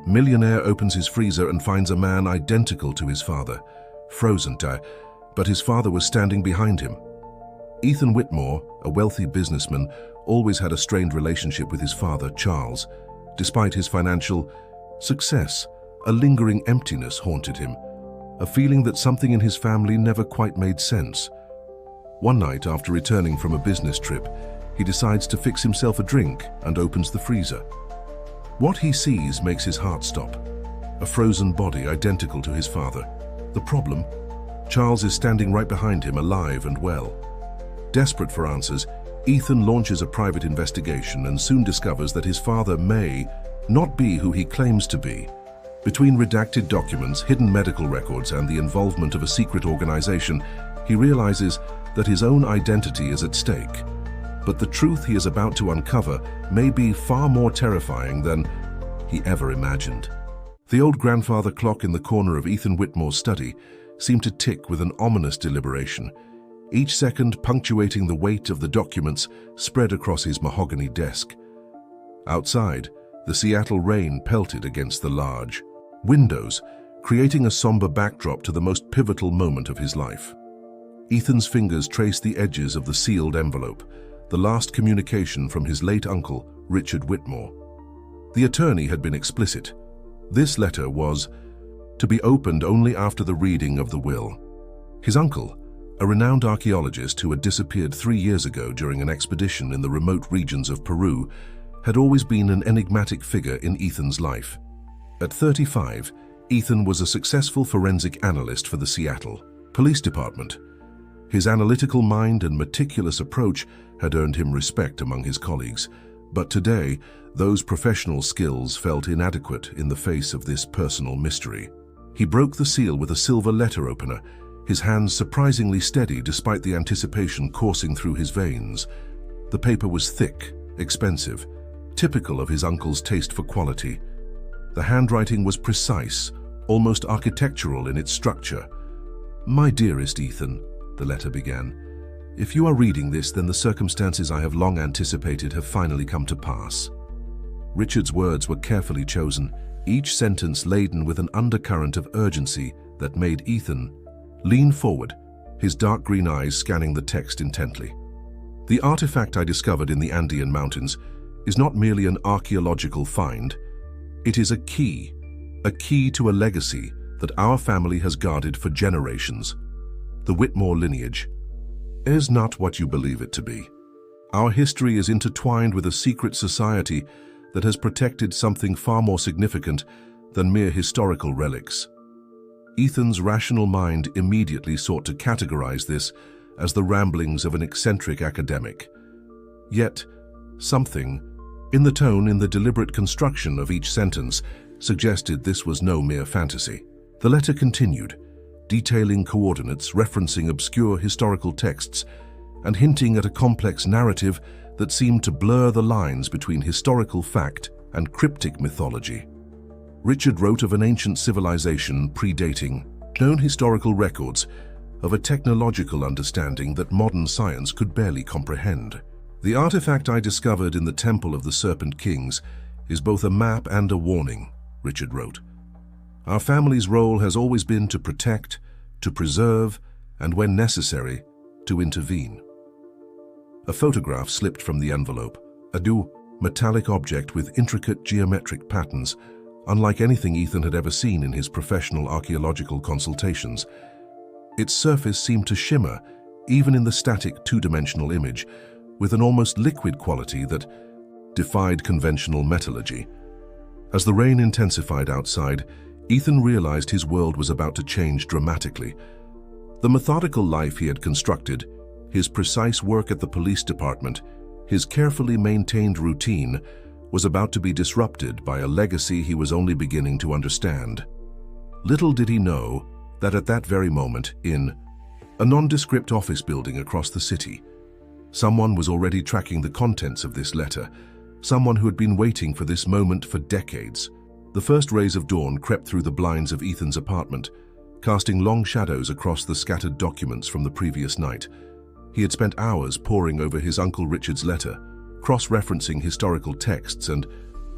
Millionaire opens his freezer and finds a man identical to his father, frozen, but his father was standing behind him. Ethan Whitmore, a wealthy businessman, always had a strained relationship with his father, Charles. Despite his financial success, a lingering emptiness haunted him, a feeling that something in his family never quite made sense. One night, after returning from a business trip, he decides to fix himself a drink and opens the freezer. What he sees makes his heart stop. A frozen body identical to his father. The problem? Charles is standing right behind him, alive and well. Desperate for answers, Ethan launches a private investigation and soon discovers that his father may not be who he claims to be. Between redacted documents, hidden medical records, and the involvement of a secret organization, he realizes that his own identity is at stake. But the truth he is about to uncover may be far more terrifying than he ever imagined. The old grandfather clock in the corner of Ethan Whitmore's study seemed to tick with an ominous deliberation, each second punctuating the weight of the documents spread across his mahogany desk. Outside, the Seattle rain pelted against the large windows, creating a somber backdrop to the most pivotal moment of his life. Ethan's fingers traced the edges of the sealed envelope, the last communication from his late uncle, Richard Whitmore. The attorney had been explicit. This letter was to be opened only after the reading of the will. His uncle, a renowned archaeologist who had disappeared 3 years ago during an expedition in the remote regions of Peru, had always been an enigmatic figure in Ethan's life. At 35, Ethan was a successful forensic analyst for the Seattle Police Department. His analytical mind and meticulous approach had earned him respect among his colleagues, but today, those professional skills felt inadequate in the face of this personal mystery. He broke the seal with a silver letter opener, his hands surprisingly steady despite the anticipation coursing through his veins. The paper was thick, expensive, typical of his uncle's taste for quality. The handwriting was precise, almost architectural in its structure. "My dearest Ethan," the letter began, "if you are reading this, then the circumstances I have long anticipated have finally come to pass." Richard's words were carefully chosen, each sentence laden with an undercurrent of urgency that made Ethan lean forward, his dark green eyes scanning the text intently. "The artifact I discovered in the Andean mountains is not merely an archaeological find. It is a key to a legacy that our family has guarded for generations. The Whitmore lineage is not what you believe it to be. Our history is intertwined with a secret society that has protected something far more significant than mere historical relics." Ethan's rational mind immediately sought to categorize this as the ramblings of an eccentric academic. Yet, something in the tone, in the deliberate construction of each sentence, suggested this was no mere fantasy. The letter continued, detailing coordinates, referencing obscure historical texts, and hinting at a complex narrative that seemed to blur the lines between historical fact and cryptic mythology. Richard wrote of an ancient civilization predating known historical records, of a technological understanding that modern science could barely comprehend. "The artifact I discovered in the Temple of the Serpent Kings is both a map and a warning," Richard wrote. "Our family's role has always been to protect, to preserve, and when necessary, to intervene." A photograph slipped from the envelope, a metallic object with intricate geometric patterns, unlike anything Ethan had ever seen in his professional archaeological consultations. Its surface seemed to shimmer, even in the static two-dimensional image, with an almost liquid quality that defied conventional metallurgy. As the rain intensified outside, Ethan realized his world was about to change dramatically. The methodical life he had constructed, his precise work at the police department, his carefully maintained routine, was about to be disrupted by a legacy he was only beginning to understand. Little did he know that at that very moment, in a nondescript office building across the city, someone was already tracking the contents of this letter, someone who had been waiting for this moment for decades. The first rays of dawn crept through the blinds of Ethan's apartment, casting long shadows across the scattered documents from the previous night. He had spent hours poring over his Uncle Richard's letter, cross-referencing historical texts and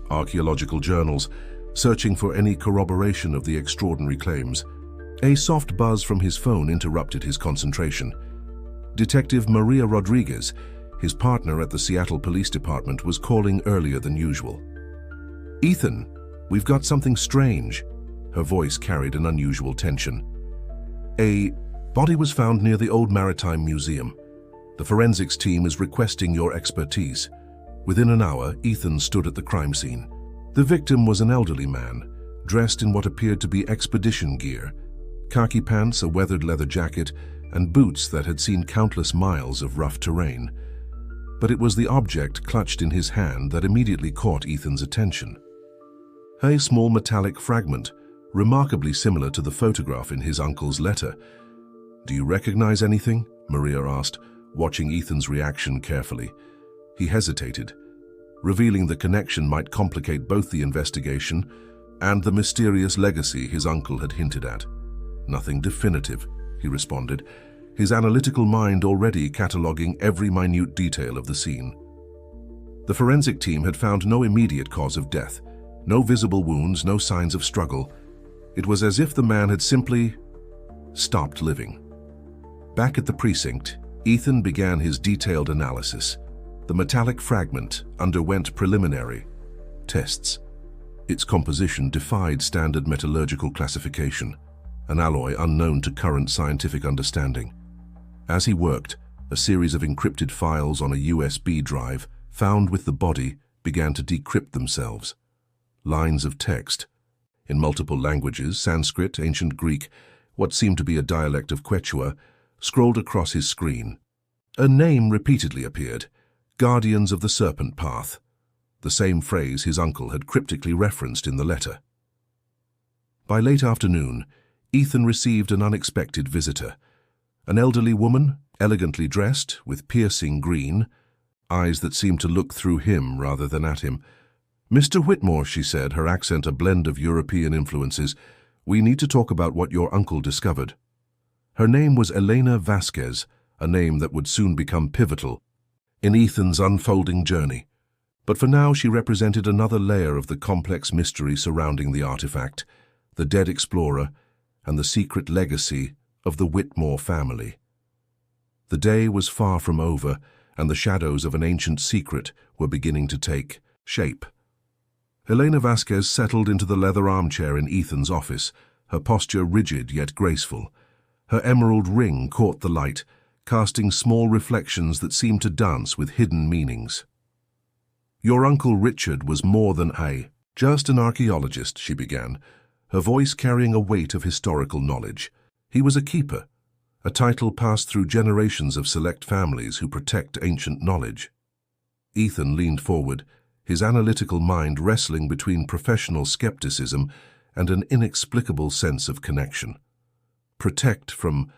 archaeological journals, searching for any corroboration of the extraordinary claims. A soft buzz from his phone interrupted his concentration. Detective Maria Rodriguez, his partner at the Seattle Police Department, was calling earlier than usual. "Ethan, we've got something strange." Her voice carried an unusual tension. "A body was found near the Old Maritime Museum. The forensics team is requesting your expertise." Within an hour, Ethan stood at the crime scene. The victim was an elderly man, dressed in what appeared to be expedition gear: khaki pants, a weathered leather jacket, and boots that had seen countless miles of rough terrain. But it was the object clutched in his hand that immediately caught Ethan's attention. A small metallic fragment, remarkably similar to the photograph in his uncle's letter. "Do you recognize anything?" Maria asked, watching Ethan's reaction carefully. He hesitated. Revealing the connection might complicate both the investigation and the mysterious legacy his uncle had hinted at. "Nothing definitive," he responded, his analytical mind already cataloging every minute detail of the scene. The forensic team had found no immediate cause of death, no visible wounds, no signs of struggle. It was as if the man had simply stopped living. Back at the precinct, Ethan began his detailed analysis. The metallic fragment underwent preliminary tests. Its composition defied standard metallurgical classification, an alloy unknown to current scientific understanding. As he worked, a series of encrypted files on a USB drive found with the body began to decrypt themselves. Lines of text, in multiple languages, Sanskrit, ancient Greek, what seemed to be a dialect of Quechua, scrolled across his screen. A name repeatedly appeared: Guardians of the Serpent Path, the same phrase his uncle had cryptically referenced in the letter. By late afternoon, Ethan received an unexpected visitor. An elderly woman, elegantly dressed, with piercing green, eyes that seemed to look through him rather than at him. "Mr. Whitmore," she said, her accent a blend of European influences, "we need to talk about what your uncle discovered." Her name was Elena Vasquez, a name that would soon become pivotal in Ethan's unfolding journey. But for now she represented another layer of the complex mystery surrounding the artifact, the dead explorer, and the secret legacy of the Whitmore family. The day was far from over, and the shadows of an ancient secret were beginning to take shape. Elena Vasquez settled into the leather armchair in Ethan's office, her posture rigid yet graceful. Her emerald ring caught the light, casting small reflections that seemed to dance with hidden meanings. "Your Uncle Richard was more than just an archaeologist," she began, her voice carrying a weight of historical knowledge. "He was a keeper, a title passed through generations of select families who protect ancient knowledge." Ethan leaned forward, his analytical mind wrestling between professional skepticism and an inexplicable sense of connection. Protect from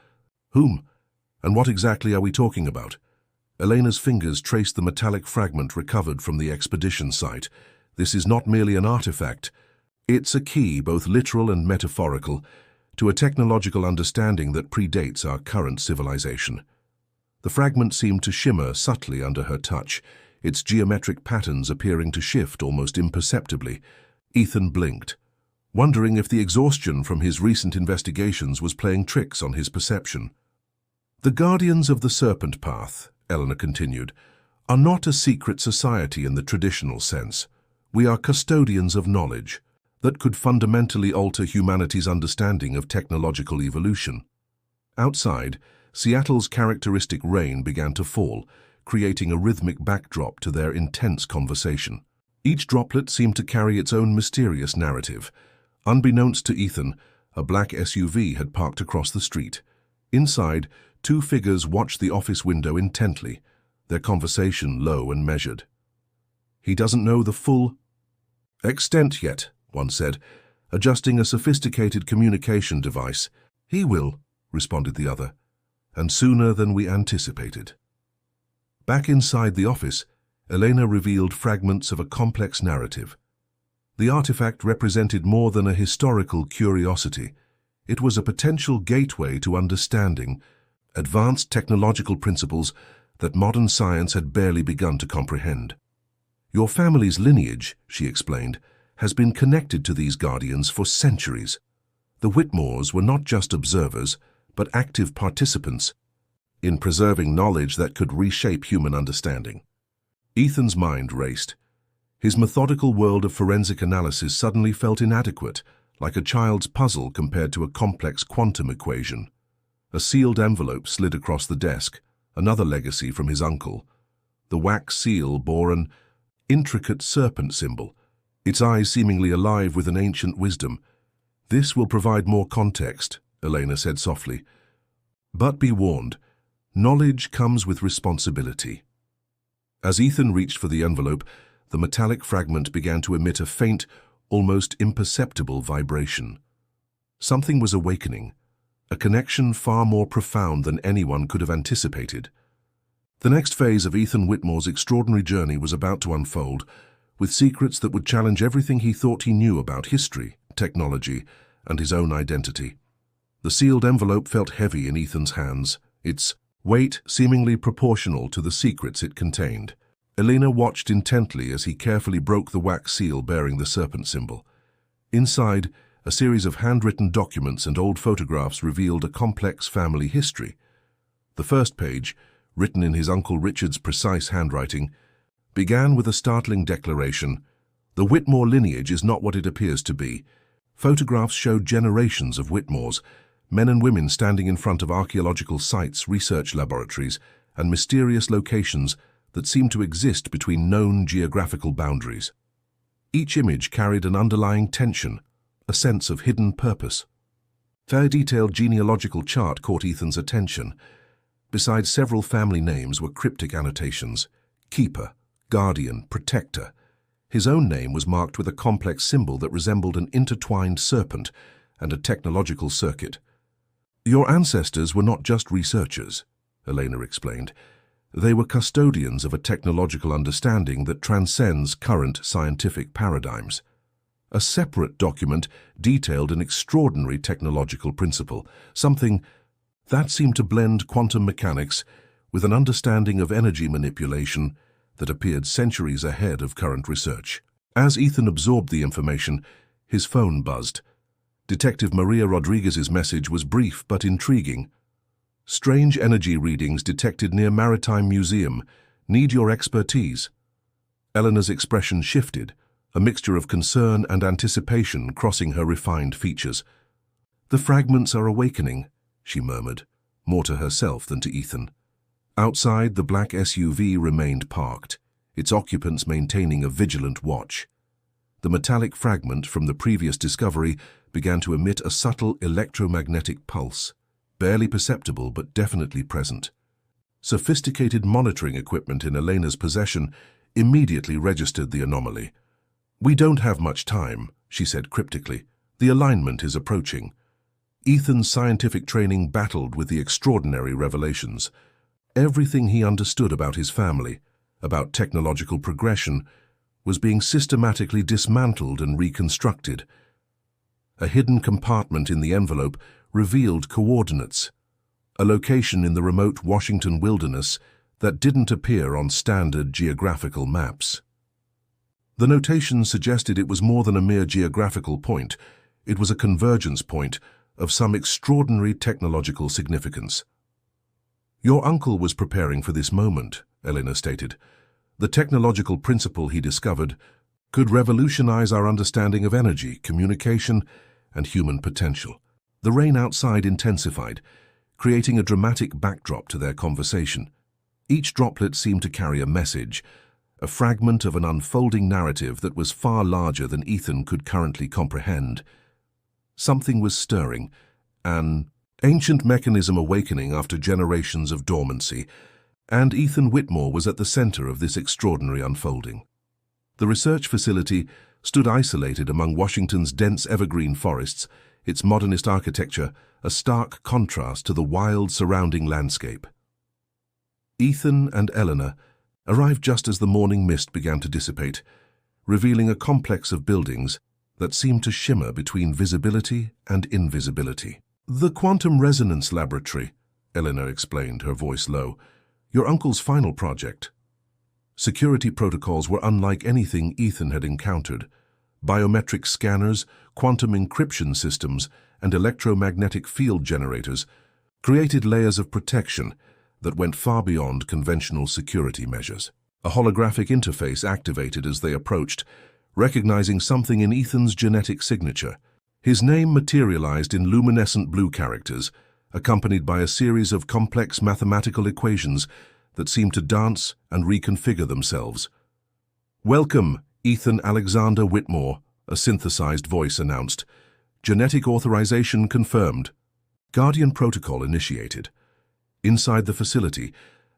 whom? And what exactly are we talking about? Elena's fingers traced the metallic fragment recovered from the expedition site. This is not merely an artifact. It's a key, both literal and metaphorical, to a technological understanding that predates our current civilization. The fragment seemed to shimmer subtly under her touch, its geometric patterns appearing to shift almost imperceptibly. Ethan blinked, wondering if the exhaustion from his recent investigations was playing tricks on his perception. "The Guardians of the Serpent Path," Eleanor continued, "are not a secret society in the traditional sense. We are custodians of knowledge that could fundamentally alter humanity's understanding of technological evolution." Outside, Seattle's characteristic rain began to fall, creating a rhythmic backdrop to their intense conversation. Each droplet seemed to carry its own mysterious narrative. Unbeknownst to Ethan, a black SUV had parked across the street. Inside, two figures watched the office window intently, their conversation low and measured. "He doesn't know the full extent yet," one said, adjusting a sophisticated communication device. "He will," responded the other, "and sooner than we anticipated." Back inside the office, Elena revealed fragments of a complex narrative. The artifact represented more than a historical curiosity. It was a potential gateway to understanding advanced technological principles that modern science had barely begun to comprehend. "Your family's lineage," she explained, has been connected to these guardians for centuries. The Whitmores were not just observers, but active participants in preserving knowledge that could reshape human understanding. Ethan's mind raced. His methodical world of forensic analysis suddenly felt inadequate, like a child's puzzle compared to a complex quantum equation. A sealed envelope slid across the desk, another legacy from his uncle. The wax seal bore an intricate serpent symbol, its eyes seemingly alive with an ancient wisdom. "This will provide more context," Elena said softly. "But be warned, knowledge comes with responsibility." As Ethan reached for the envelope, the metallic fragment began to emit a faint, almost imperceptible vibration. Something was awakening, a connection far more profound than anyone could have anticipated. The next phase of Ethan Whitmore's extraordinary journey was about to unfold, with secrets that would challenge everything he thought he knew about history, technology, and his own identity. The sealed envelope felt heavy in Ethan's hands, its weight seemingly proportional to the secrets it contained. Elena watched intently as he carefully broke the wax seal bearing the serpent symbol. Inside, a series of handwritten documents and old photographs revealed a complex family history. The first page, written in his Uncle Richard's precise handwriting, began with a startling declaration: "The Whitmore lineage is not what it appears to be." Photographs showed generations of Whitmores, men and women standing in front of archaeological sites, research laboratories, and mysterious locations that seemed to exist between known geographical boundaries. Each image carried an underlying tension, a sense of hidden purpose. Their detailed genealogical chart caught Ethan's attention. Beside several family names were cryptic annotations: Keeper, Guardian, Protector. His own name was marked with a complex symbol that resembled an intertwined serpent and a technological circuit. "Your ancestors were not just researchers," Elena explained. "They were custodians of a technological understanding that transcends current scientific paradigms." A separate document detailed an extraordinary technological principle, something that seemed to blend quantum mechanics with an understanding of energy manipulation that appeared centuries ahead of current research. As Ethan absorbed the information, his phone buzzed. Detective Maria Rodriguez's message was brief but intriguing. "Strange energy readings detected near Maritime Museum. Need your expertise." Eleanor's expression shifted, a mixture of concern and anticipation crossing her refined features. "The fragments are awakening," she murmured, more to herself than to Ethan. Outside, the black SUV remained parked, its occupants maintaining a vigilant watch. The metallic fragment from the previous discovery began to emit a subtle electromagnetic pulse, barely perceptible but definitely present. Sophisticated monitoring equipment in Elena's possession immediately registered the anomaly. "We don't have much time," she said cryptically. "The alignment is approaching." Ethan's scientific training battled with the extraordinary revelations. Everything he understood about his family, about technological progression, was being systematically dismantled and reconstructed. A hidden compartment in the envelope revealed coordinates, a location in the remote Washington wilderness that didn't appear on standard geographical maps. The notation suggested it was more than a mere geographical point. It was a convergence point of some extraordinary technological significance. "Your uncle was preparing for this moment," Elena stated. "The technological principle he discovered could revolutionize our understanding of energy, communication, and human potential." The rain outside intensified, creating a dramatic backdrop to their conversation. Each droplet seemed to carry a message, a fragment of an unfolding narrative that was far larger than Ethan could currently comprehend. Something was stirring, an ancient mechanism awakening after generations of dormancy, and Ethan Whitmore was at the center of this extraordinary unfolding. The research facility stood isolated among Washington's dense evergreen forests, its modernist architecture a stark contrast to the wild surrounding landscape. Ethan and Eleanor arrived just as the morning mist began to dissipate, revealing a complex of buildings that seemed to shimmer between visibility and invisibility. "The Quantum Resonance Laboratory," Eleanor explained, her voice low. "Your uncle's final project." Security protocols were unlike anything Ethan had encountered. biometric scanners, quantum encryption systems, and electromagnetic field generators created layers of protection that went far beyond conventional security measures. A holographic interface activated as they approached, recognizing something in Ethan's genetic signature. His name materialized in luminescent blue characters, accompanied by a series of complex mathematical equations that seemed to dance and reconfigure themselves. "Welcome, Ethan Alexander Whitmore," a synthesized voice announced. "Genetic authorization confirmed. Guardian protocol initiated." Inside the facility,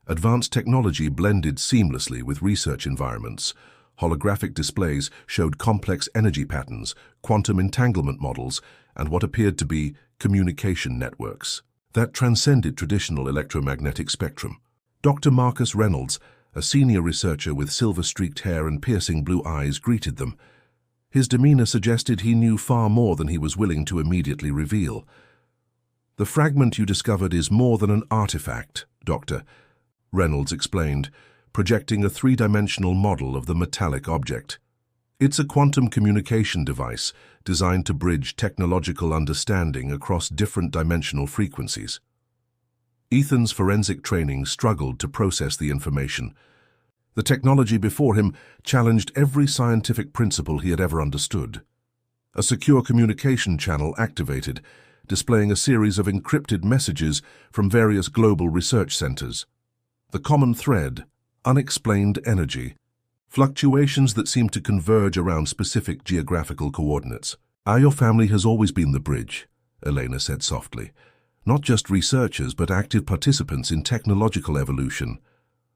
advanced technology blended seamlessly with research environments. Holographic displays showed complex energy patterns, quantum entanglement models, and what appeared to be communication networks that transcended traditional electromagnetic spectrum. Dr. Marcus Reynolds, a senior researcher with silver-streaked hair and piercing blue eyes, greeted them. His demeanor suggested he knew far more than he was willing to immediately reveal. "The fragment you discovered is more than an artifact, Doctor," Reynolds explained, projecting a three-dimensional model of the metallic object. "It's a quantum communication device designed to bridge technological understanding across different dimensional frequencies." Ethan's forensic training struggled to process the information. The technology before him challenged every scientific principle he had ever understood. A secure communication channel activated, displaying a series of encrypted messages from various global research centers. The common thread: unexplained energy, fluctuations that seem to converge around specific geographical coordinates. "Your family has always been the bridge," Elena said softly. "Not just researchers, but active participants in technological evolution."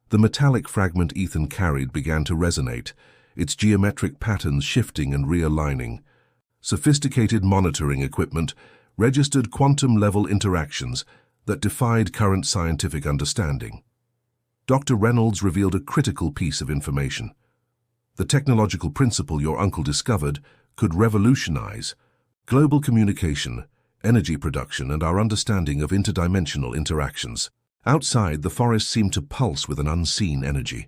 The metallic fragment Ethan carried began to resonate, its geometric patterns shifting and realigning. Sophisticated monitoring equipment registered quantum-level interactions that defied current scientific understanding. Dr. Reynolds revealed a critical piece of information. The technological principle your uncle discovered could revolutionize global communication, energy production, and our understanding of interdimensional interactions. Outside, the forest seemed to pulse with an unseen energy.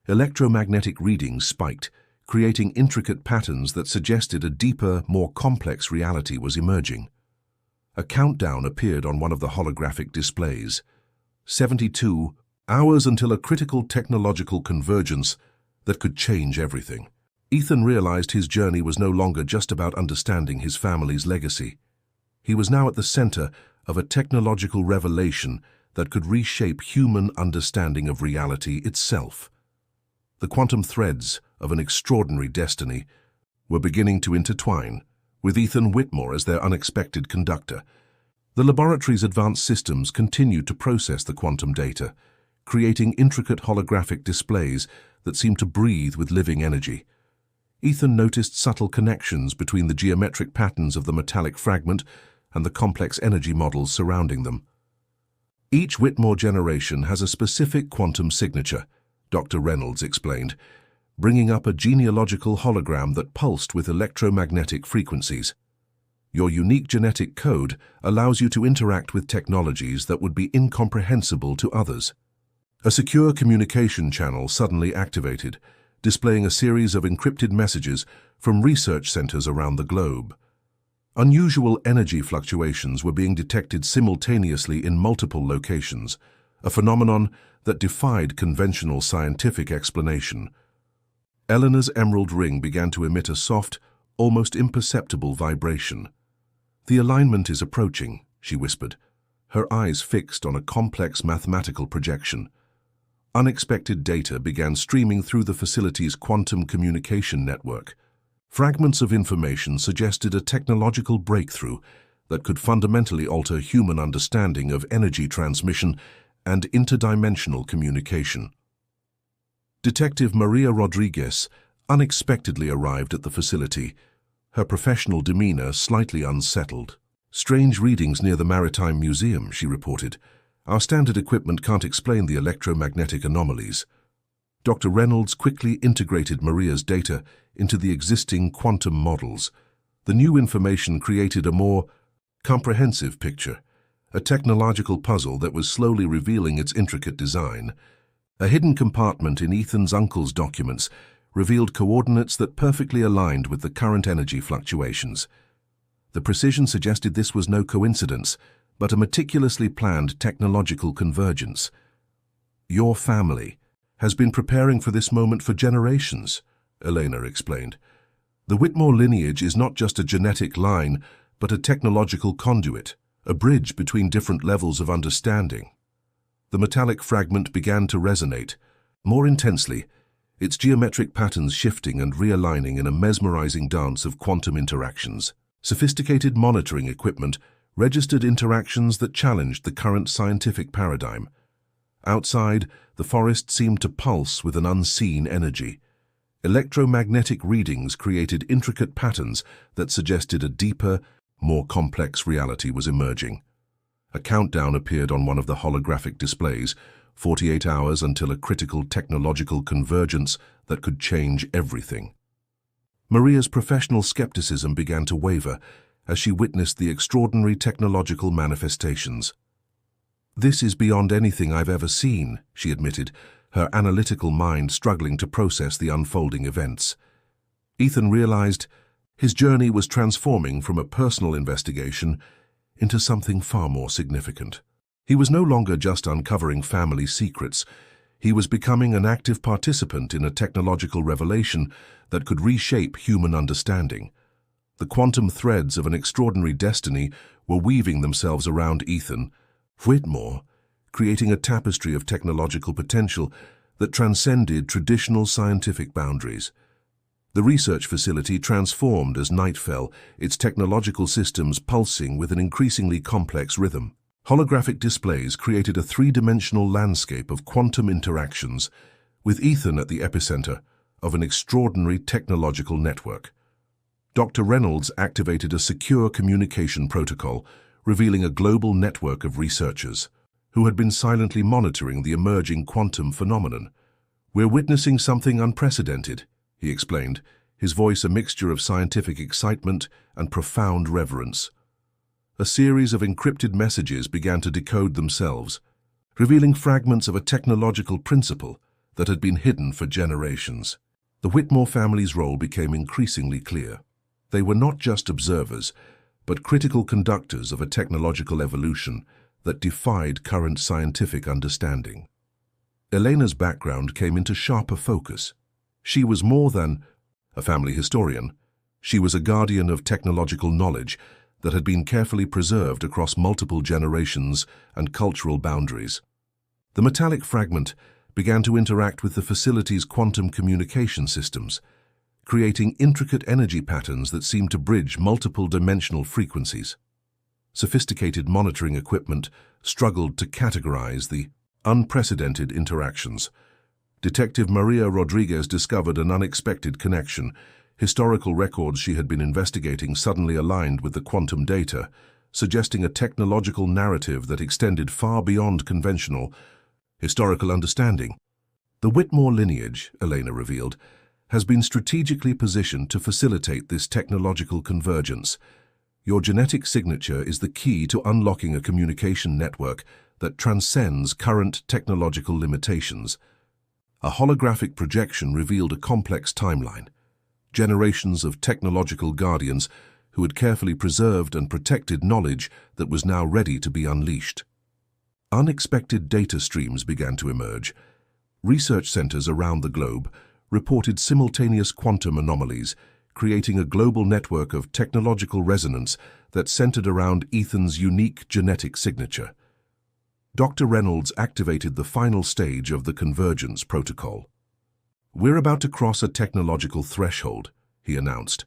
Electromagnetic readings spiked, creating intricate patterns that suggested a deeper, more complex reality was emerging. A countdown appeared on one of the holographic displays. 72 hours until a critical technological convergence that could change everything. Ethan realized his journey was no longer just about understanding his family's legacy. He was now at the center of a technological revelation that could reshape human understanding of reality itself. The quantum threads of an extraordinary destiny were beginning to intertwine, with Ethan Whitmore as their unexpected conductor. The laboratory's advanced systems continued to process the quantum data, creating intricate holographic displays that seemed to breathe with living energy. Ethan noticed subtle connections between the geometric patterns of the metallic fragment and the complex energy models surrounding them. "Each Whitmore generation has a specific quantum signature," Dr. Reynolds explained, bringing up a genealogical hologram that pulsed with electromagnetic frequencies. "Your unique genetic code allows you to interact with technologies that would be incomprehensible to others." A secure communication channel suddenly activated, displaying a series of encrypted messages from research centers around the globe. Unusual energy fluctuations were being detected simultaneously in multiple locations, a phenomenon that defied conventional scientific explanation. Eleanor's emerald ring began to emit a soft, almost imperceptible vibration. "The alignment is approaching," she whispered, her eyes fixed on a complex mathematical projection. Unexpected data began streaming through the facility's quantum communication network. Fragments of information suggested a technological breakthrough that could fundamentally alter human understanding of energy transmission and interdimensional communication. Detective Maria Rodriguez unexpectedly arrived at the facility, her professional demeanor slightly unsettled. "Strange readings near the Maritime Museum," she reported. "Our standard equipment can't explain the electromagnetic anomalies." Dr. Reynolds quickly integrated Maria's data into the existing quantum models. The new information created a more comprehensive picture, a technological puzzle that was slowly revealing its intricate design. A hidden compartment in Ethan's uncle's documents revealed coordinates that perfectly aligned with the current energy fluctuations. The precision suggested this was no coincidence, but a meticulously planned technological convergence. "Your family has been preparing for this moment for generations," Elena explained. "The Whitmore lineage is not just a genetic line, but a technological conduit, a bridge between different levels of understanding." The metallic fragment began to resonate, more intensely, its geometric patterns shifting and realigning in a mesmerizing dance of quantum interactions. Sophisticated monitoring equipment registered interactions that challenged the current scientific paradigm. Outside, the forest seemed to pulse with an unseen energy. Electromagnetic readings created intricate patterns that suggested a deeper, more complex reality was emerging. A countdown appeared on one of the holographic displays, 48 hours until a critical technological convergence that could change everything. Maria's professional skepticism began to waver as she witnessed the extraordinary technological manifestations. "This is beyond anything I've ever seen," she admitted, her analytical mind struggling to process the unfolding events. Ethan realized his journey was transforming from a personal investigation into something far more significant. He was no longer just uncovering family secrets. He was becoming an active participant in a technological revelation that could reshape human understanding. The quantum threads of an extraordinary destiny were weaving themselves around Ethan Whitmore, creating a tapestry of technological potential that transcended traditional scientific boundaries. The research facility transformed as night fell, its technological systems pulsing with an increasingly complex rhythm. Holographic displays created a three-dimensional landscape of quantum interactions, with Ethan at the epicenter of an extraordinary technological network. Dr. Reynolds activated a secure communication protocol, revealing a global network of researchers who had been silently monitoring the emerging quantum phenomenon. "We're witnessing something unprecedented," he explained, his voice a mixture of scientific excitement and profound reverence. A series of encrypted messages began to decode themselves, revealing fragments of a technological principle that had been hidden for generations. The Whitmore family's role became increasingly clear. They were not just observers, but critical conductors of a technological evolution that defied current scientific understanding. Elena's background came into sharper focus. She was more than a family historian. She was a guardian of technological knowledge that had been carefully preserved across multiple generations and cultural boundaries. The metallic fragment began to interact with the facility's quantum communication systems, creating intricate energy patterns that seemed to bridge multiple dimensional frequencies. Sophisticated monitoring equipment struggled to categorize the unprecedented interactions. Detective Maria Rodriguez discovered an unexpected connection. Historical records she had been investigating suddenly aligned with the quantum data, suggesting a technological narrative that extended far beyond conventional historical understanding. The Whitmore lineage, Elena revealed, has been strategically positioned to facilitate this technological convergence. Your genetic signature is the key to unlocking a communication network that transcends current technological limitations. A holographic projection revealed a complex timeline. Generations of technological guardians who had carefully preserved and protected knowledge that was now ready to be unleashed. Unexpected data streams began to emerge. Research centers around the globe reported simultaneous quantum anomalies, creating a global network of technological resonance that centered around Ethan's unique genetic signature. Dr. Reynolds activated the final stage of the convergence protocol. "We're about to cross a technological threshold," he announced,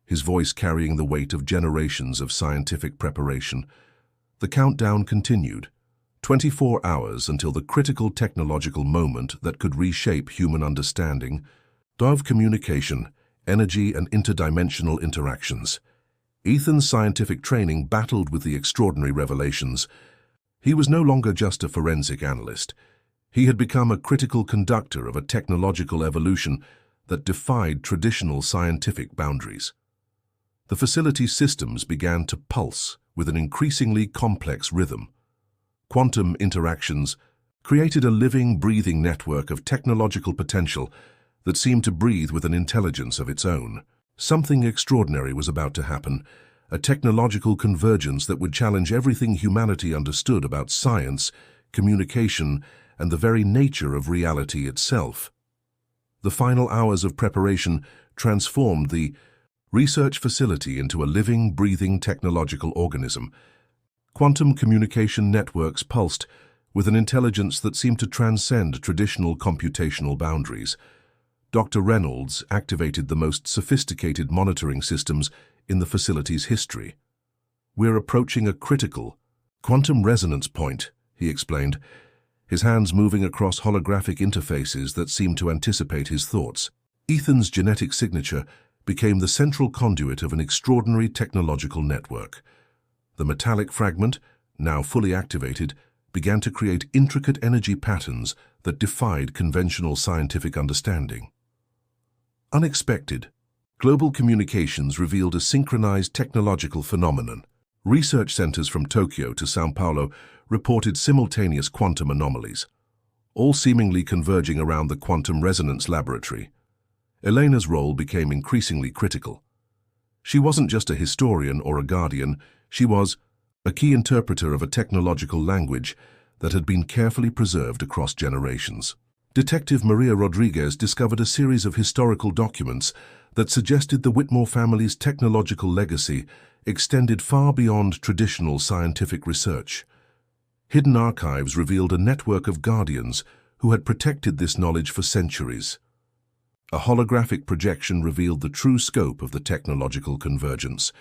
his voice carrying the weight of generations of scientific preparation. The countdown continued, 24 hours until the critical technological moment that could reshape human understanding of communication, energy, and interdimensional interactions. Ethan's scientific training battled with the extraordinary revelations. He was no longer just a forensic analyst. He had become a critical conductor of a technological evolution that defied traditional scientific boundaries. The facility's systems began to pulse with an increasingly complex rhythm. Quantum interactions created a living, breathing network of technological potential that seemed to breathe with an intelligence of its own. Something extraordinary was about to happen, a technological convergence that would challenge everything humanity understood about science, communication, and the very nature of reality itself. The final hours of preparation transformed the research facility into a living, breathing technological organism. Quantum communication networks pulsed with an intelligence that seemed to transcend traditional computational boundaries. Dr. Reynolds activated the most sophisticated monitoring systems in the facility's history. "We're approaching a critical quantum resonance point," he explained, his hands moving across holographic interfaces that seemed to anticipate his thoughts. Ethan's genetic signature became the central conduit of an extraordinary technological network. The metallic fragment, now fully activated, began to create intricate energy patterns that defied conventional scientific understanding. Unexpected, global communications revealed a synchronized technological phenomenon. Research centers from Tokyo to São Paulo reported simultaneous quantum anomalies, all seemingly converging around the quantum resonance laboratory. Elena's role became increasingly critical. She wasn't just a historian or a guardian, she was a key interpreter of a technological language that had been carefully preserved across generations. Detective Maria Rodriguez discovered a series of historical documents that suggested the Whitmore family's technological legacy extended far beyond traditional scientific research. Hidden archives revealed a network of guardians who had protected this knowledge for centuries. A holographic projection revealed the true scope of the technological convergence.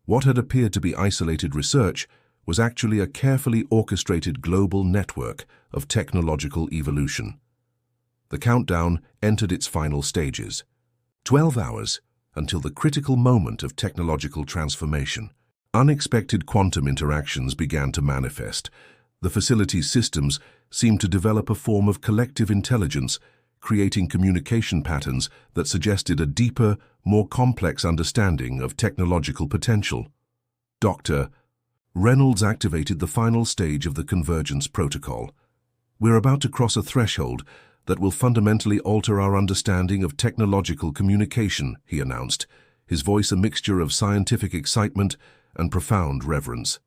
What had appeared to be isolated research was actually a carefully orchestrated global network of technological evolution. The countdown entered its final stages. 12 hours until the critical moment of technological transformation. Unexpected quantum interactions began to manifest. The facility's systems seemed to develop a form of collective intelligence, creating communication patterns that suggested a deeper, more complex understanding of technological potential. Dr. Reynolds activated the final stage of the convergence protocol. "We're about to cross a threshold that will fundamentally alter our understanding of technological communication," he announced, his voice a mixture of scientific excitement and profound reverence.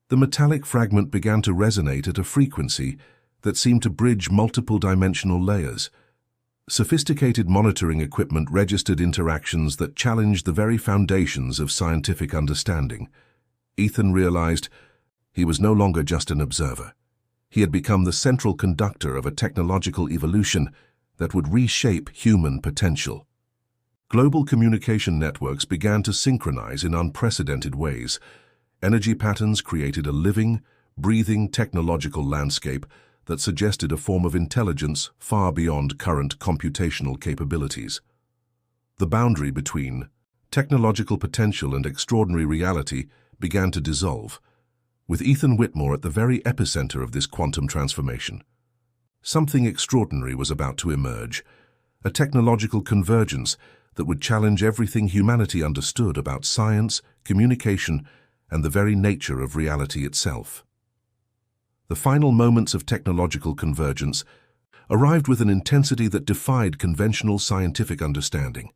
The metallic fragment began to resonate at a frequency that seemed to bridge multiple dimensional layers. Sophisticated monitoring equipment registered interactions that challenged the very foundations of scientific understanding. Ethan realized he was no longer just an observer. He had become the central conductor of a technological evolution that would reshape human potential. Global communication networks began to synchronize in unprecedented ways. Energy patterns created a living, breathing technological landscape that suggested a form of intelligence far beyond current computational capabilities. The boundary between technological potential and extraordinary reality began to dissolve, with Ethan Whitmore at the very epicenter of this quantum transformation. Something extraordinary was about to emerge, a technological convergence that would challenge everything humanity understood about science, communication, and the very nature of reality itself. The final moments of technological convergence arrived with an intensity that defied conventional scientific understanding.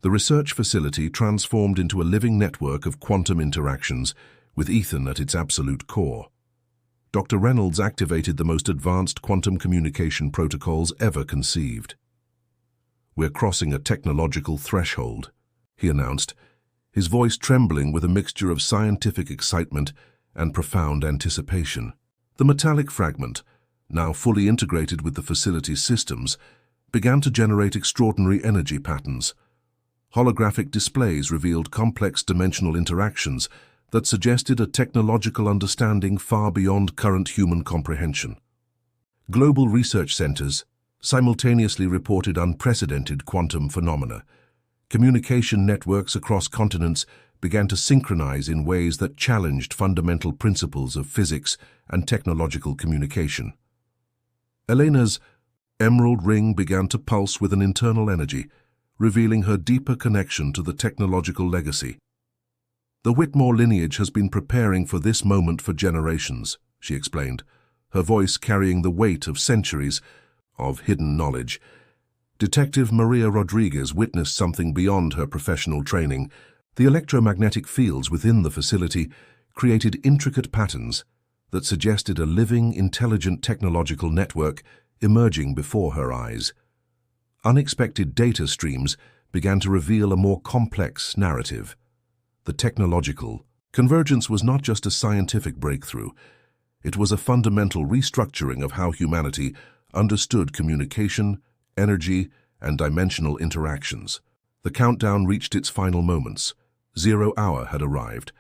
The research facility transformed into a living network of quantum interactions, with Ethan at its absolute core. Dr. Reynolds activated the most advanced quantum communication protocols ever conceived. "We're crossing a technological threshold," he announced, his voice trembling with a mixture of scientific excitement and profound anticipation. The metallic fragment, now fully integrated with the facility's systems, began to generate extraordinary energy patterns. Holographic displays revealed complex dimensional interactions that suggested a technological understanding far beyond current human comprehension. Global research centers simultaneously reported unprecedented quantum phenomena. Communication networks across continents began to synchronize in ways that challenged fundamental principles of physics and technological communication. Elena's emerald ring began to pulse with an internal energy, revealing her deeper connection to the technological legacy. "The Whitmore lineage has been preparing for this moment for generations," she explained, her voice carrying the weight of centuries of hidden knowledge. Detective Maria Rodriguez witnessed something beyond her professional training. The electromagnetic fields within the facility created intricate patterns that suggested a living, intelligent technological network emerging before her eyes. Unexpected data streams began to reveal a more complex narrative. The technological convergence was not just a scientific breakthrough. It was a fundamental restructuring of how humanity understood communication, energy, and dimensional interactions. The countdown reached its final moments. 0 hour had arrived.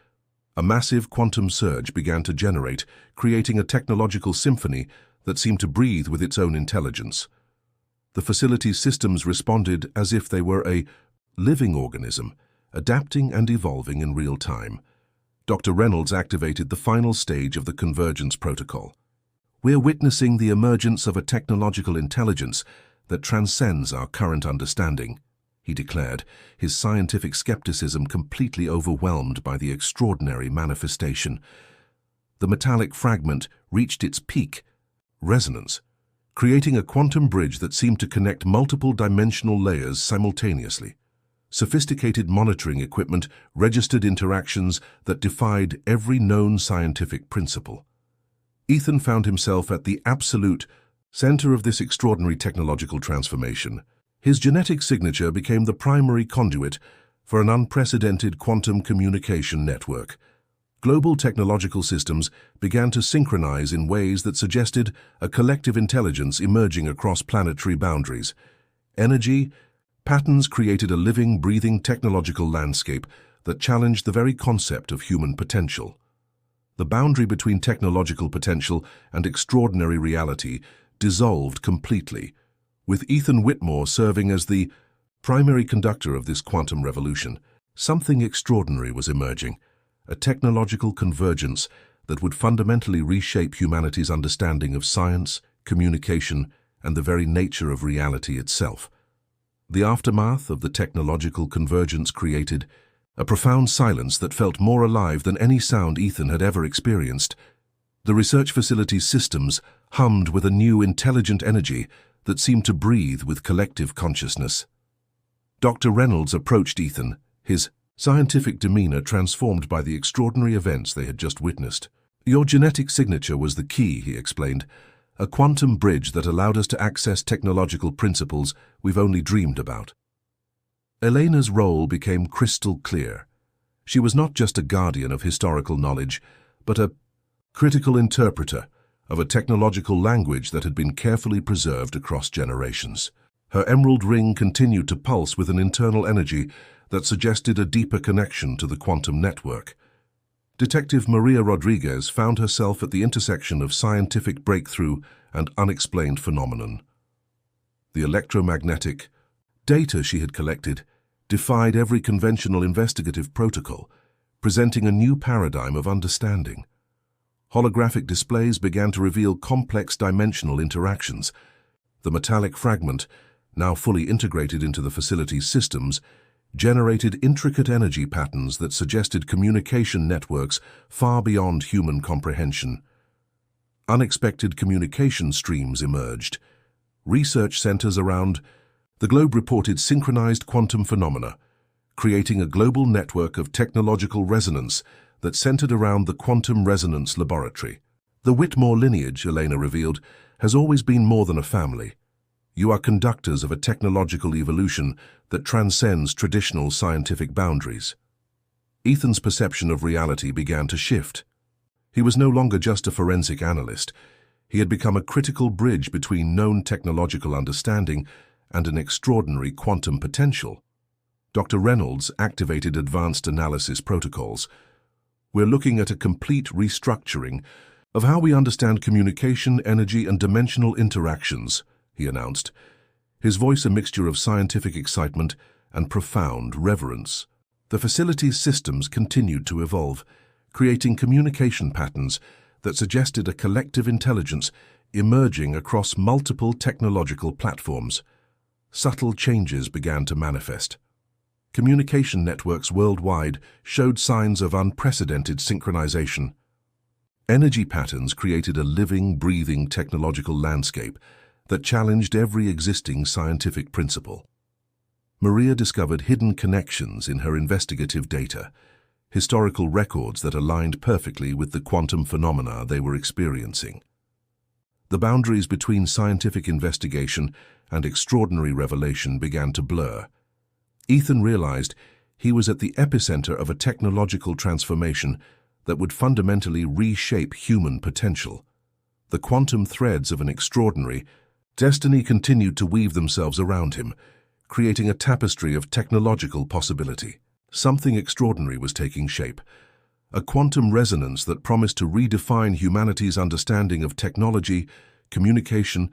A massive quantum surge began to generate, creating a technological symphony that seemed to breathe with its own intelligence. The facility's systems responded as if they were a living organism, adapting and evolving in real time. Dr. Reynolds activated the final stage of the convergence protocol. "We're witnessing the emergence of a technological intelligence that transcends our current understanding," he declared, his scientific skepticism completely overwhelmed by the extraordinary manifestation. The metallic fragment reached its peak, resonance, creating a quantum bridge that seemed to connect multiple dimensional layers simultaneously. Sophisticated monitoring equipment registered interactions that defied every known scientific principle. Ethan found himself at the absolute center of this extraordinary technological transformation. His genetic signature became the primary conduit for an unprecedented quantum communication network. Global technological systems began to synchronize in ways that suggested a collective intelligence emerging across planetary boundaries. Energy patterns created a living, breathing technological landscape that challenged the very concept of human potential. The boundary between technological potential and extraordinary reality dissolved completely, with Ethan Whitmore serving as the primary conductor of this quantum revolution. Something extraordinary was emerging, a technological convergence that would fundamentally reshape humanity's understanding of science, communication, and the very nature of reality itself. The aftermath of the technological convergence created a profound silence that felt more alive than any sound Ethan had ever experienced. The research facility's systems hummed with a new intelligent energy that seemed to breathe with collective consciousness. Dr. Reynolds approached Ethan, his scientific demeanor transformed by the extraordinary events they had just witnessed. "Your genetic signature was the key," he explained, "a quantum bridge that allowed us to access technological principles we've only dreamed about." Elena's role became crystal clear. She was not just a guardian of historical knowledge, but a critical interpreter of a technological language that had been carefully preserved across generations. Her emerald ring continued to pulse with an internal energy that suggested a deeper connection to the quantum network. Detective Maria Rodriguez found herself at the intersection of scientific breakthrough and unexplained phenomenon. The electromagnetic data she had collected defied every conventional investigative protocol, presenting a new paradigm of understanding. Holographic displays began to reveal complex dimensional interactions. The metallic fragment, now fully integrated into the facility's systems, generated intricate energy patterns that suggested communication networks far beyond human comprehension. Unexpected communication streams emerged. Research centers around the globe reported synchronized quantum phenomena, creating a global network of technological resonance that centered around the Quantum Resonance Laboratory. "The Whitmore lineage," Elena revealed, "has always been more than a family. You are conductors of a technological evolution that transcends traditional scientific boundaries." Ethan's perception of reality began to shift. He was no longer just a forensic analyst. He had become a critical bridge between known technological understanding and an extraordinary quantum potential. Dr. Reynolds activated advanced analysis protocols. "We're looking at a complete restructuring of how we understand communication, energy, and dimensional interactions," he announced, his voice a mixture of scientific excitement and profound reverence. The facility's systems continued to evolve, creating communication patterns that suggested a collective intelligence emerging across multiple technological platforms. Subtle changes began to manifest. Communication networks worldwide showed signs of unprecedented synchronization. Energy patterns created a living, breathing technological landscape that challenged every existing scientific principle. Maria discovered hidden connections in her investigative data, historical records that aligned perfectly with the quantum phenomena they were experiencing. The boundaries between scientific investigation and extraordinary revelation began to blur. Ethan realized he was at the epicenter of a technological transformation that would fundamentally reshape human potential. The quantum threads of an extraordinary destiny continued to weave themselves around him, creating a tapestry of technological possibility. Something extraordinary was taking shape, a quantum resonance that promised to redefine humanity's understanding of technology, communication,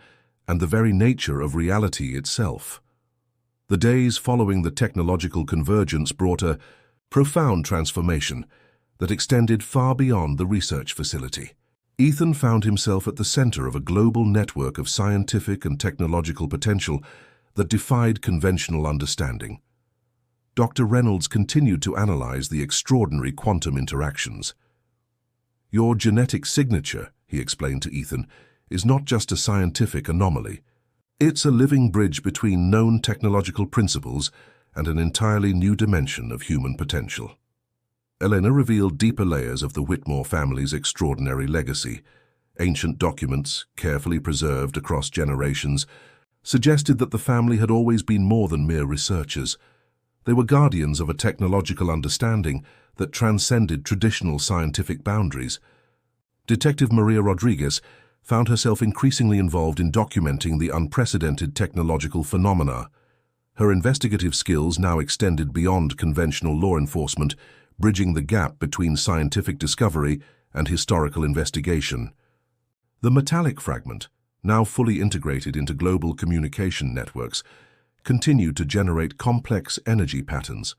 and the very nature of reality itself. The days following the technological convergence brought a profound transformation that extended far beyond the research facility. Ethan found himself at the center of a global network of scientific and technological potential that defied conventional understanding. Dr. Reynolds continued to analyze the extraordinary quantum interactions. "Your genetic signature," he explained to Ethan, "is not just a scientific anomaly. It's a living bridge between known technological principles and an entirely new dimension of human potential." Elena revealed deeper layers of the Whitmore family's extraordinary legacy. Ancient documents, carefully preserved across generations, suggested that the family had always been more than mere researchers. They were guardians of a technological understanding that transcended traditional scientific boundaries. Detective Maria Rodriguez found herself increasingly involved in documenting the unprecedented technological phenomena. Her investigative skills now extended beyond conventional law enforcement, bridging the gap between scientific discovery and historical investigation. The metallic fragment, now fully integrated into global communication networks, continued to generate complex energy patterns.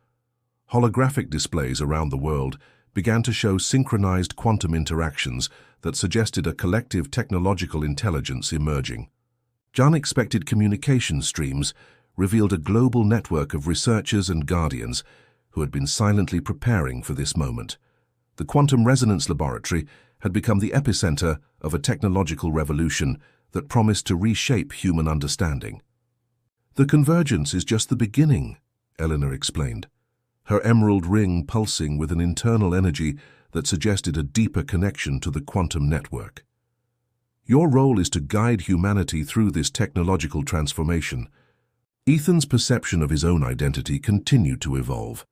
Holographic displays around the world began to show synchronized quantum interactions that suggested a collective technological intelligence emerging. Unexpected communication streams revealed a global network of researchers and guardians who had been silently preparing for this moment. The Quantum Resonance Laboratory had become the epicenter of a technological revolution that promised to reshape human understanding. "The convergence is just the beginning," Eleanor explained, her emerald ring pulsing with an internal energy that suggested a deeper connection to the quantum network. "Your role is to guide humanity through this technological transformation." Ethan's perception of his own identity continued to evolve.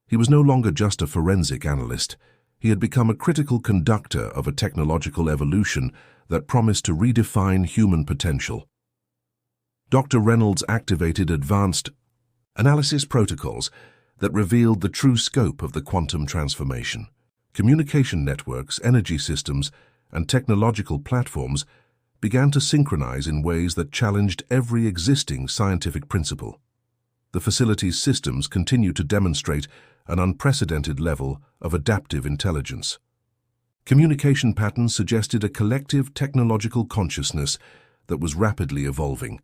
He was no longer just a forensic analyst. He had become a critical conductor of a technological evolution that promised to redefine human potential. Dr. Reynolds activated advanced analysis protocols that revealed the true scope of the quantum transformation. Communication networks, energy systems, and technological platforms began to synchronize in ways that challenged every existing scientific principle. The facility's systems continued to demonstrate an unprecedented level of adaptive intelligence. Communication patterns suggested a collective technological consciousness that was rapidly evolving.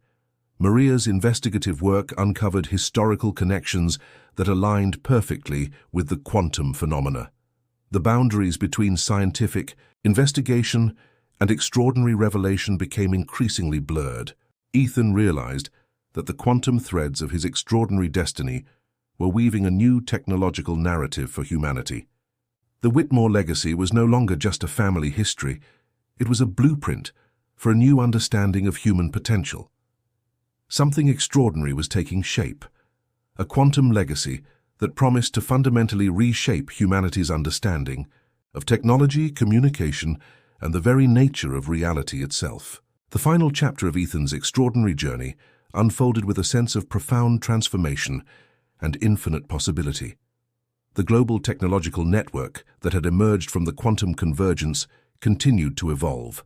Maria's investigative work uncovered historical connections that aligned perfectly with the quantum phenomena. The boundaries between scientific investigation and extraordinary revelation became increasingly blurred. Ethan realized that the quantum threads of his extraordinary destiny were weaving a new technological narrative for humanity. The Whitmore legacy was no longer just a family history. It was a blueprint for a new understanding of human potential. Something extraordinary was taking shape, a quantum legacy that promised to fundamentally reshape humanity's understanding of technology, communication, and the very nature of reality itself. The final chapter of Ethan's extraordinary journey unfolded with a sense of profound transformation and infinite possibility. The global technological network that had emerged from the quantum convergence continued to evolve,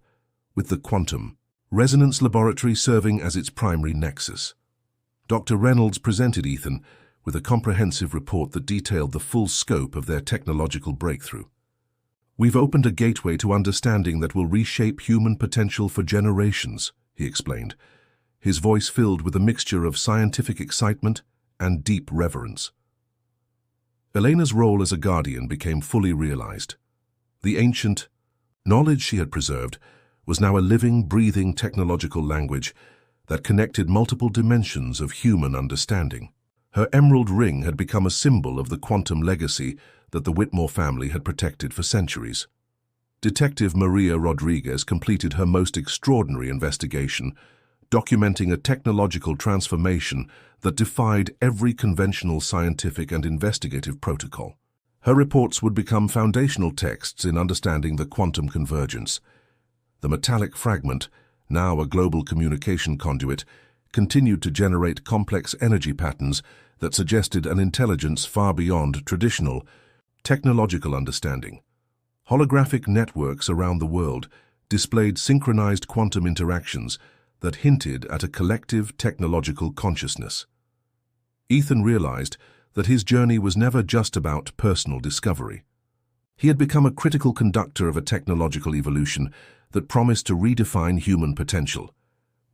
with the Quantum Resonance Laboratory serving as its primary nexus. Dr. Reynolds presented Ethan with a comprehensive report that detailed the full scope of their technological breakthrough. "We've opened a gateway to understanding that will reshape human potential for generations," he explained, his voice filled with a mixture of scientific excitement and deep reverence. Elena's role as a guardian became fully realized. The ancient knowledge she had preserved was now a living, breathing technological language that connected multiple dimensions of human understanding. Her emerald ring had become a symbol of the quantum legacy that the Whitmore family had protected for centuries. Detective Maria Rodriguez completed her most extraordinary investigation, documenting a technological transformation that defied every conventional scientific and investigative protocol. Her reports would become foundational texts in understanding the quantum convergence. The metallic fragment, now a global communication conduit, continued to generate complex energy patterns that suggested an intelligence far beyond traditional technological understanding. Holographic networks around the world displayed synchronized quantum interactions that hinted at a collective technological consciousness. Ethan realized that his journey was never just about personal discovery. He had become a critical conductor of a technological evolution that promised to redefine human potential,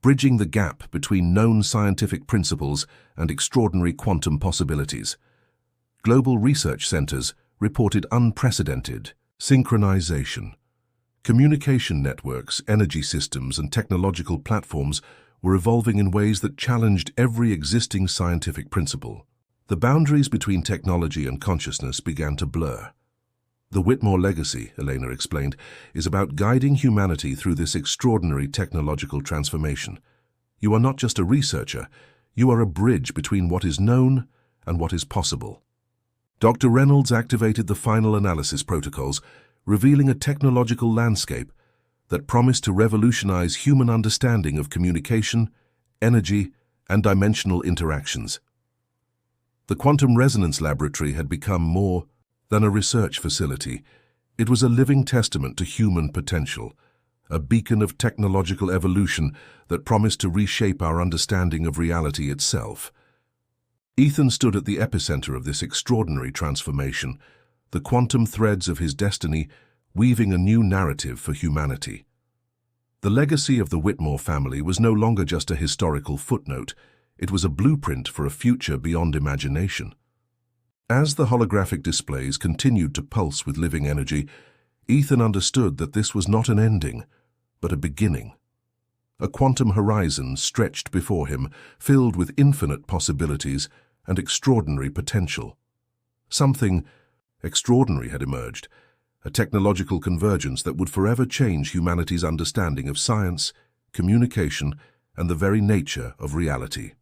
bridging the gap between known scientific principles and extraordinary quantum possibilities. Global research centers reported unprecedented synchronization. Communication networks, energy systems, and technological platforms were evolving in ways that challenged every existing scientific principle. The boundaries between technology and consciousness began to blur. The Whitmore legacy, Elena explained, is about guiding humanity through this extraordinary technological transformation. You are not just a researcher, you are a bridge between what is known and what is possible. Dr. Reynolds activated the final analysis protocols, revealing a technological landscape that promised to revolutionize human understanding of communication, energy, and dimensional interactions. The Quantum Resonance Laboratory had become more than a research facility. It was a living testament to human potential, a beacon of technological evolution that promised to reshape our understanding of reality itself. Ethan stood at the epicenter of this extraordinary transformation, the quantum threads of his destiny weaving a new narrative for humanity. The legacy of the Whitmore family was no longer just a historical footnote, it was a blueprint for a future beyond imagination. As the holographic displays continued to pulse with living energy, Ethan understood that this was not an ending, but a beginning. A quantum horizon stretched before him, filled with infinite possibilities and extraordinary potential. Something extraordinary had emerged, a technological convergence that would forever change humanity's understanding of science, communication, and the very nature of reality.